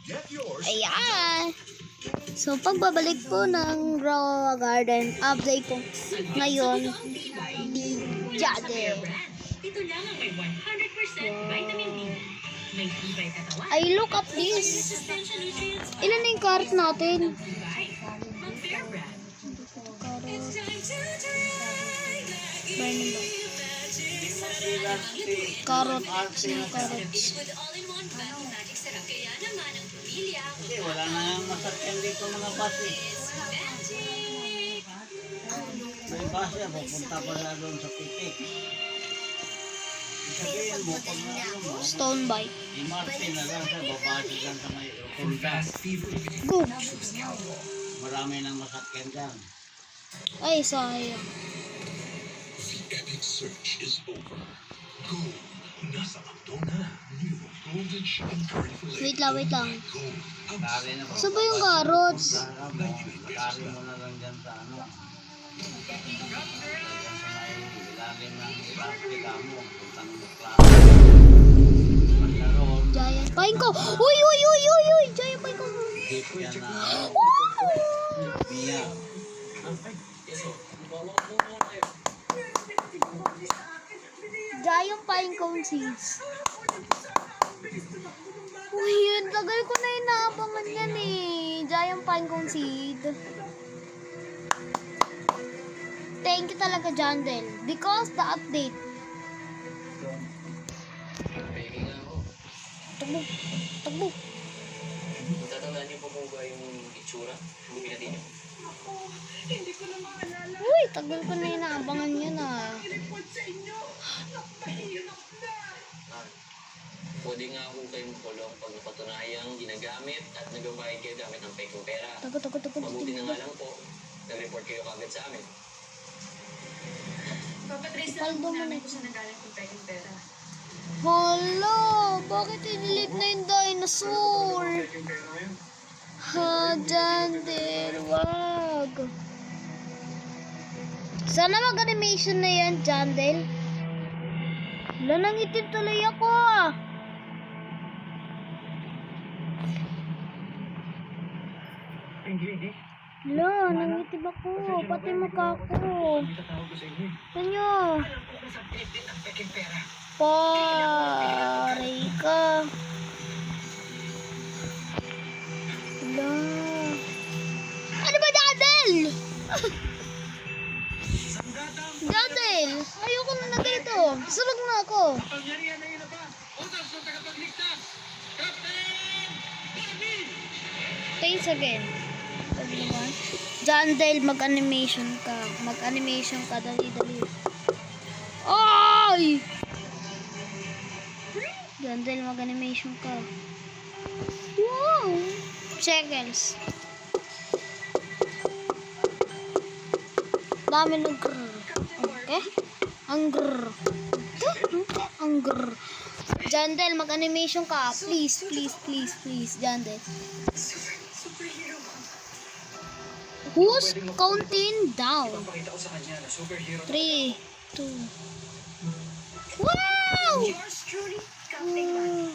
Ayan. So, pagbabalik po ng Raw Garden, update po ngayon ni Jade. Ito lang ang may 100% vitamin D. May tibay katawan. Ay, look at this. Ilan na yung carrot natin? Mag-Bear Brand. Burning ba? Carrot. Carrots. With all-in-one battle magic syrup. Kaya naman ang pamilya. Kasi wala na yung masakyan dito mga bus eh. Magic! May bus eh, pupunta pa na doon sa Pitik. Sabihin mo, pag ano mo, Stone bite. di Martin na lang siya, babasi dyan sa may Fast Go! Marami nang masakyan dyan. Ay, sayang. The epic search is over. Go. Nasa kanto na. New voltage and current for Wait lang, wait lang. Go. Dari na Saan ba yung carrots? Dari mo na lang dyan sa ano. Dyan sa may ilalim ng Africa mo. Punta ng Muklaro. Pagkaroon, Giant pine ko. Uy, uy, uy, uy, uy. Giant pine ko. deep yan na biya. Giant pine cone seeds. Uy, yun. Tagal ko na inaabangan yan eh. Giant pine cone seed. Thank you talaga, Jandel. Because the update. Tagbo. Tagbo. Tatandaan niyo po ba yung itsura? Yung pinatid niyo? Uy, tagal ko na inaabangan yan ah. Pwede nga ako kayong kulong pag napatunayang ginagamit at nagabayad kayo gamit ng fake pera. Tago, tago, tago. Mabuti na nga lang po, nag-report kayo kagad sa amin. Papatrace na lang po namin kung saan nagaling kung pwedeng pera. Hala, bakit i-delete na yung dinosaur? Ha, Jandel, wag. Sana mag-animation na yan, Jandel. Wala, nangitim tuloy ako ah. Wala, nangitim ako. Pati mukha ko. Ano? Pare ka. Wala. Ano ba, Jandel? Jandel, ayoko na na dito. Sulog na ako. Pangyarihan na yun na ba? Utos ng tagapagligtas! Captain! Barbie! Thanks again. Sabi naman, Jandel, mag-animation ka. Mag-animation ka, dali-dali. Ay! Jandel, mag-animation ka. Wow! Shekels. Dami ng grrr. Okay? Ang grrr. Ang grrr. Jandel, mag-animation ka. Please, please, please, please. Jandel. Who's counting down? Pakita ko sa kanya na superhero 3, 2. Wow! Yours truly, Captain Juan.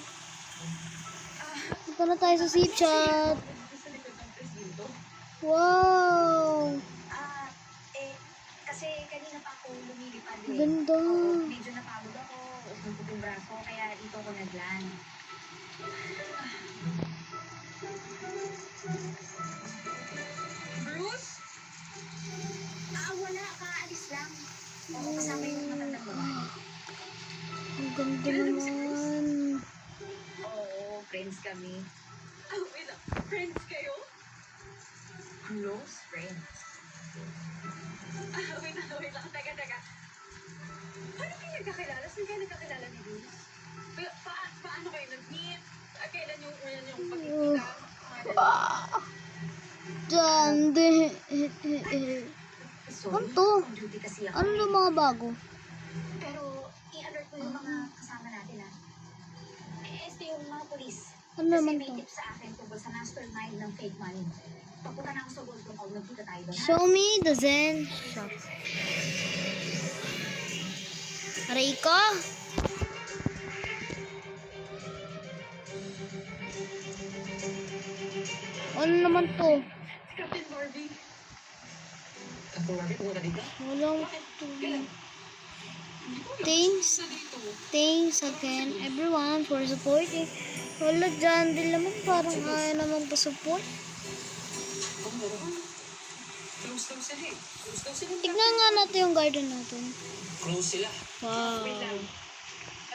Punta na tayo sa zip chat. Wow! Kasi kanina pa ako lumilipad eh. Ganda. Oo, medyo napagod ako. Upong yung braso, kaya dito ako naglan. Bruce? Wala. Kaalis lang. Oo, kasama yung matandang babae. Ang ganda naman. Oo, friends kami. Wait lang. Friends kayo? Close friends. Wait lang. Teka. Paano kayo nagkakilala? Saan kayo nagkakilala ni Bruce? Paano kayo nag-meet? Kailan yung pagkikita? Jandel. Sorry, Ano to? on duty kasi ako. Ano yung mga bago? Pero, i-alert ko yung mga kasama natin ito yung mga polis. Ano naman Kasi to? may tip sa akin tungkol sa mastermind ng fake money. Papunta na ako sa gold room. Nagkita tayo doon. Show me the Zen shop. Aray ko. Ano naman to? Si Captain Barbie. Captain Barbie, pumunta dito? Walang Thanks again everyone for supporting. Wala dyan din naman. Parang ayaw naman pa-support. Close daw sila eh. Close daw sila. Tignan nga natin yung garden natin. Close sila. Wow. Wait lang.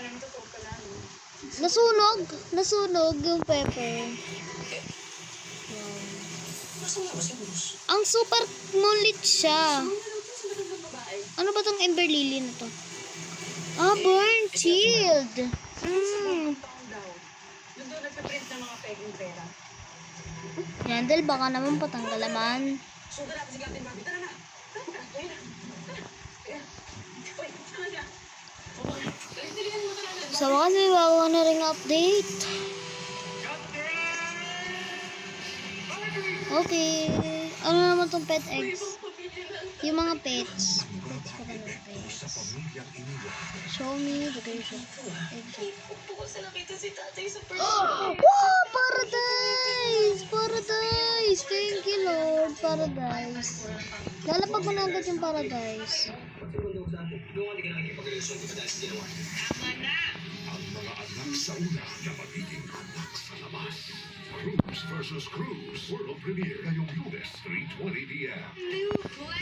Alam mo, totoo pala, no? Nasunog yung pepper. Nasaan nga ba si Bruce? Ang super mulit siya. Ano lang to sa magandang babae? Ano ba tong Ember Lily na to? Ah, burn shield. Taon daw. Doon nagpa-print ng mga peging pera. Yandel, baka naman patanggal naman. Sundan natin si Captain Barbie. Tara na. Tara na. Ayun na. Tara. Ayan. Uy, tara na. Dalihan mo, tara na. Sa wakas, may bago na ring update. Okay. Ano naman tong pet eggs? Yung mga pets. Sa pamilyang iniwan. Show me the version. Upo ko sa nakita si tatay sa Wow! Paradise! Paradise! Thank you, Lord. Paradise. Lalapag ko na agad yung paradise. Ang mga anak sa una na magiging anak sa labas. Cruz versus Cruz. World premiere ngayong Lunes, 3:20 p.m.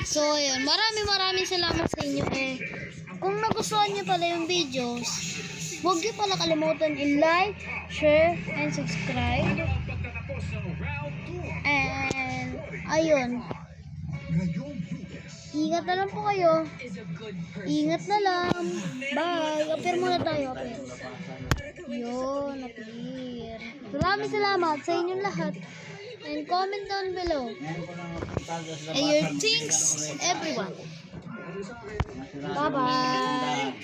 So, ayun. Maraming salamat sa inyo. Kung nagustuhan niyo pala yung videos, huwag niyo pala kalimutan i-like, share, and subscribe. And, ayun. Ngayong Lunes. Ingat na lang po kayo. Ingat na lang. Bye. Appear muna tayo. Appear. Yun, appear. Maraming salamat sa inyong lahat. And comment down below. And your thanks, everyone. Bye-bye.